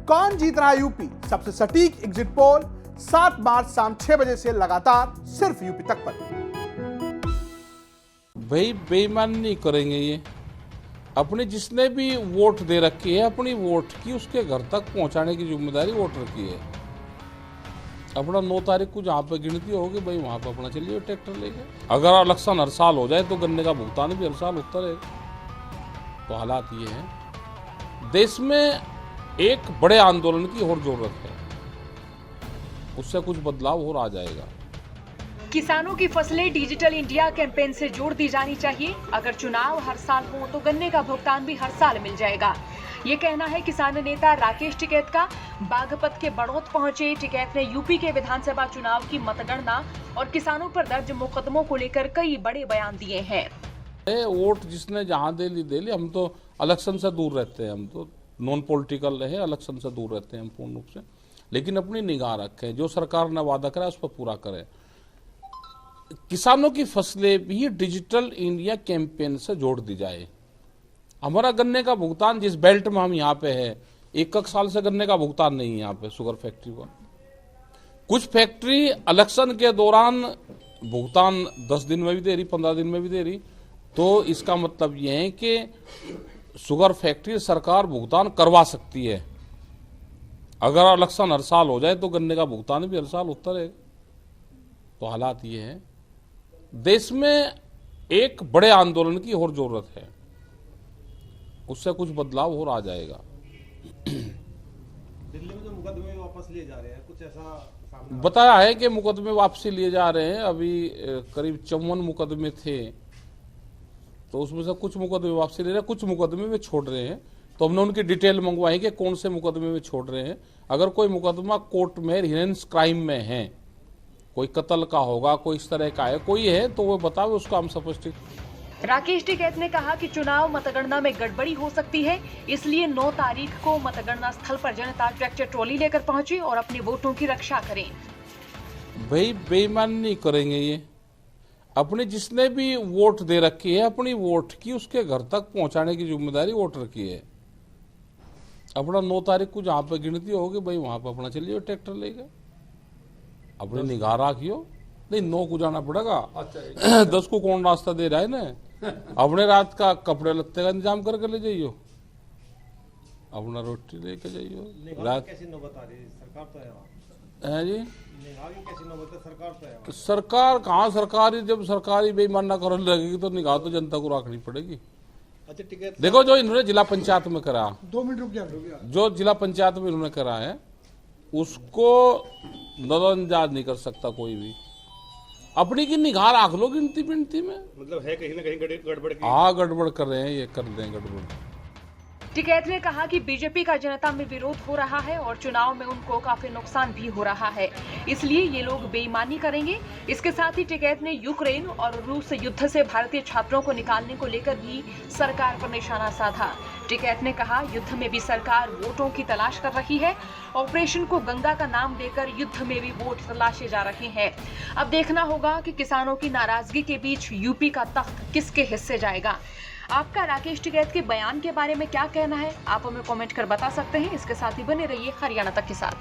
कौन जीत रहा है यूपी? सबसे सटीक एग्जिट पोल 7 मार्च शाम 6 बजे से लगातार सिर्फ यूपी तक पर। भाई बेईमानी नहीं करेंगे ये। अपने जिसने भी वोट दे रखी है अपनी वोट की उसके घर तक पहुंचाने की जिम्मेदारी वोटर की है। अपना 9 तारीख को जहाँ पे गिनती होगी भाई वहाँ पे अपना चलिए ट्रैक्टर लेके। अगर इलेक्शन हर साल हो जाए तो गन्ने का भुगतान भी हर साल होता रहेगा। तो हालात ये हैं, देश में एक बड़े आंदोलन की और जरूरत है, उससे कुछ बदलाव और आ जाएगा। किसानों की फसलें डिजिटल इंडिया कैंपेन से जोड़ दी जानी चाहिए। अगर चुनाव हर साल हो तो गन्ने का भुगतान भी हर साल मिल जाएगा। ये कहना है किसान नेता राकेश टिकैत का। बागपत के बड़ौत पहुंचे टिकैत ने यूपी के विधानसभा चुनाव की मतगणना और किसानों पर दर्ज मुकदमों को लेकर कई बड़े बयान दिए हैं। वोट जिसने जहाँ दे ली, हम तो इलेक्शन से दूर रहते हैं, हम तो नॉन पॉलिटिकल रहे, इलेक्शन से दूर रहते हैं हम पूर्ण रूप से। लेकिन अपनी निगाह रखें, जो सरकार ने वादा करा उस पर पूरा करें। किसानों की फसलें भी डिजिटल इंडिया कैंपेन से जोड़ दी जाए। हमारा गन्ने का भुगतान जिस बेल्ट में हम यहाँ पे है, 1 साल से गन्ने का भुगतान नहीं है यहाँ पे शुगर फैक्ट्री को। कुछ फैक्ट्री इलेक्शन के दौरान भुगतान 10 दिन में भी दे रही, 15 दिन में भी दे रही। तो इसका मतलब यह है कि शुगर फैक्ट्री सरकार भुगतान करवा सकती है। अगर इलेक्शन हर साल हो जाए तो गन्ने का भुगतान भी हर साल होता रहेगा। तो हालात ये हैं, देश में एक बड़े आंदोलन की और जरूरत है, उससे कुछ बदलाव और आ जाएगा। दिल्ली में जो मुकदमे वापस लिए जा रहे हैं, कुछ ऐसा सामने बताया है कि मुकदमे वापसी लिए जा रहे हैं। अभी करीब 54 मुकदमे थे, तो उसमें से कुछ मुकदमे वापसी ले रहे हैं, कुछ मुकदमे में छोड़ रहे हैं। तो हमने उनकी डिटेल मंगवाई कि कौन से मुकदमे में छोड़ रहे हैं। अगर कोई मुकदमा कोर्ट में हिरेंस क्राइम में है, कोई कत्ल का होगा, कोई इस तरह का है, कोई है तो वो बताओ, उसको हम स्पष्ट। राकेश टिकैत ने कहा कि चुनाव मतगणना में गड़बड़ी हो सकती है, इसलिए 9 तारीख को मतगणना स्थल पर जनता ट्रैक्टर ट्रॉली लेकर पहुंचे और अपने वोटों की रक्षा करें। भाई बेईमानी नहीं करेंगे ये। अपने जिसने भी वोट दे रखी है अपनी वोट की उसके घर तक पहुंचाने की जिम्मेदारी वोटर की है। अपना 9 तारीख को जहाँ पे गिनती होगी भाई वहाँ पे अपना चलिए ट्रैक्टर लेके। अपनी निगाह रखियो, नहीं 9 को जाना पड़ेगा। 10 को कौन रास्ता दे रहा है ना। अपने रात का कपड़े लत्ते का इंतजाम करके ले जाइयो, अपना रोटी लेके जाइयो। रात कैसी नौबत आ रही है? सरकार तो है जी, निगाह की कैसी नौबत है? सरकार तो है। सरकार कहाँ सरकारी, जब सरकारी बेईमानी करने लगेगी तो निगाह तो जनता को रखनी पड़ेगी। अच्छा टिकैत देखो जो इन्होंने जिला पंचायत में करा, 2 मिनट रुक जाओ। जो जिला पंचायत में इन्होंने करा है उसको नजरअंदाज नहीं कर सकता कोई भी। अपनी की निगाह रख लो गिनती पिनती में। मतलब है कहीं ना कहीं गड़बड़ की। हाँ गड़बड़ कर रहे हैं, ये कर दें गड़बड़। टिकैत ने कहा कि बीजेपी का जनता में विरोध हो रहा है और चुनाव में उनको काफी नुकसान भी हो रहा है, इसलिए ये लोग बेईमानी करेंगे। इसके साथ ही टिकैत ने यूक्रेन और रूस युद्ध से भारतीय छात्रों को निकालने को लेकर भी सरकार पर निशाना साधा। टिकैत ने कहा युद्ध में भी सरकार वोटों की तलाश कर रही है। ऑपरेशन को गंगा का नाम देकर युद्ध में भी वोट तलाशे जा रहे हैं। अब देखना होगा कि किसानों की नाराजगी के बीच यूपी का तख्त किसके हिस्से जाएगा। आपका राकेश टिकैत के बयान के बारे में क्या कहना है, आप हमें कमेंट कर बता सकते हैं। इसके साथ ही बने रहिए हरियाणा तक के साथ।